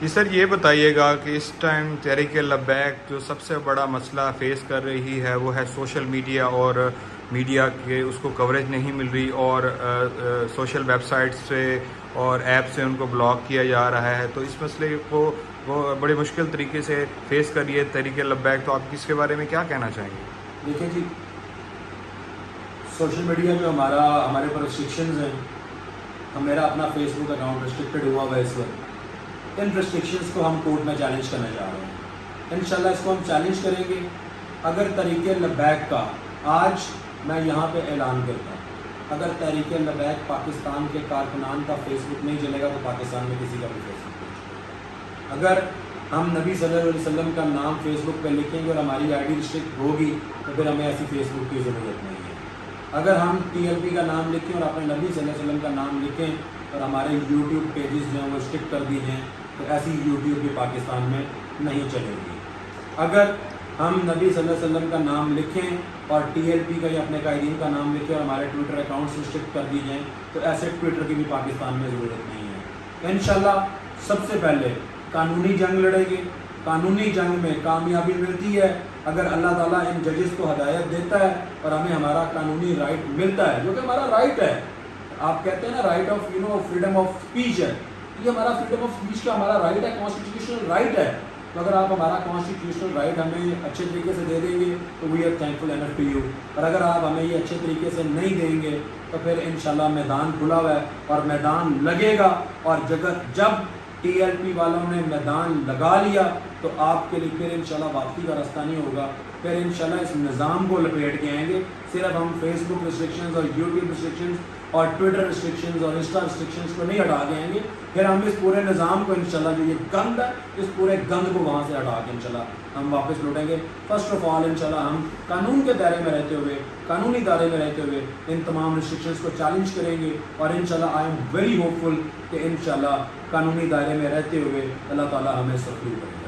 جی سر، یہ بتائیے گا کہ اس ٹائم تحریک لبیک جو سب سے بڑا مسئلہ فیس کر رہی ہے وہ ہے سوشل میڈیا، اور میڈیا کے اس کو کوریج نہیں مل رہی، اور سوشل ویب سائٹ سے اور ایپ سے ان کو بلاک کیا جا رہا ہے، تو اس مسئلے کو وہ بڑے مشکل طریقے سے فیس کر رہی ہے تحریک لبیک، تو آپ اس کے بارے میں کیا کہنا چاہیں گے؟ دیکھیں جی، سوشل میڈیا جو ہمارے پر ریسٹرکشنز ہیں، میرا اپنا فیس بک اکاؤنٹ ریسٹرکٹیڈ ہوا ہے اس وقت، ان ریسٹرکشنز کو ہم کورٹ میں چیلنج کرنے جا رہے ہیں۔ انشاءاللہ اس کو ہم چیلنج کریں گے۔ اگر تحریک لبیک کا آج میں یہاں پہ اعلان کرتا ہوں، اگر تحریک لبیک پاکستان کے کارکنان کا فیس بک نہیں چلے گا تو پاکستان میں کسی کا بھی فیس بک نہیں چلے گا۔ اگر ہم نبی صلی اللہ علیہ وسلم کا نام فیس بک پہ لکھیں گے اور ہماری آئی ڈی ریسٹرکٹ ہوگی تو پھر ہمیں ایسی فیس بک کی ضرورت نہیں ہے۔ اگر ہم ٹی ایل پی کا نام لکھیں اور اپنے نبی صلی اللہ علیہ وسلم کا نام لکھیں اور ہمارے یوٹیوب پیجز جو ہیں وہ ریسٹرکٹ کر دی جائیں تو ایسی یوٹیوب بھی پاکستان میں نہیں چلے گی۔ اگر ہم نبی صلی اللہ علیہ وسلم کا نام لکھیں اور ٹی ایل پی کا یا اپنے قائدین کا نام لکھیں اور ہمارے ٹویٹر اکاؤنٹس ریسٹرکٹ کر دی جائیں تو ایسے ٹویٹر کی بھی پاکستان میں ضرورت نہیں ہے۔ انشاءاللہ سب سے پہلے قانونی جنگ لڑیں گے۔ قانونی جنگ میں کامیابی ملتی ہے اگر اللہ تعالیٰ ان ججز کو ہدایت دیتا ہے اور ہمیں ہمارا قانونی رائٹ ملتا ہے، جو کہ ہمارا رائٹ ہے۔ آپ کہتے ہیں نا right of freedom of speech ہے، یہ ہمارا فریڈم آف اسپیچ کا ہمارا رائٹ ہے، کانسٹیٹیوشنل رائٹ ہے۔ تو اگر آپ ہمارا کانسٹیٹیوشنل رائٹ ہمیں اچھے طریقے سے دے دیں گے تو we are thankful enough to you, اور اگر آپ ہمیں یہ اچھے طریقے سے نہیں دیں گے تو پھر انشاءاللہ میدان کھلا ہوا ہے اور میدان لگے گا، اور جب ٹی ایل پی والوں نے میدان لگا لیا تو آپ کے لیے پھر انشاءاللہ واپسی کا راستہ نہیں ہوگا۔ پھر انشاءاللہ اس نظام کو لپیٹ کے آئیں گے۔ صرف ہم فیس بک ریسٹرکشنز اور یوٹیوب ریسٹرکشنز اور ٹویٹر ریسٹرکشنز اور انسٹا ریسٹرکشنز کو نہیں ہٹا کے آئیں گے، پھر ہم اس پورے نظام کو انشاءاللہ جو یہ گند ہے اس پورے گند کو وہاں سے ہٹا کے انشاءاللہ ہم واپس لوٹیں گے۔ فرسٹ آف آل انشاءاللہ ہم قانون کے دائرے میں رہتے ہوئے، قانونی دائرے میں رہتے ہوئے ان تمام ریسٹرکشنز کو چیلنج کریں گے، اور انشاءاللہ آئی ایم ویری ہوپ فل کہ انشاءاللہ قانونی دائرے میں رہتے ہوئے اللہ تعالیٰ ہمیں سرفراز کرے گا۔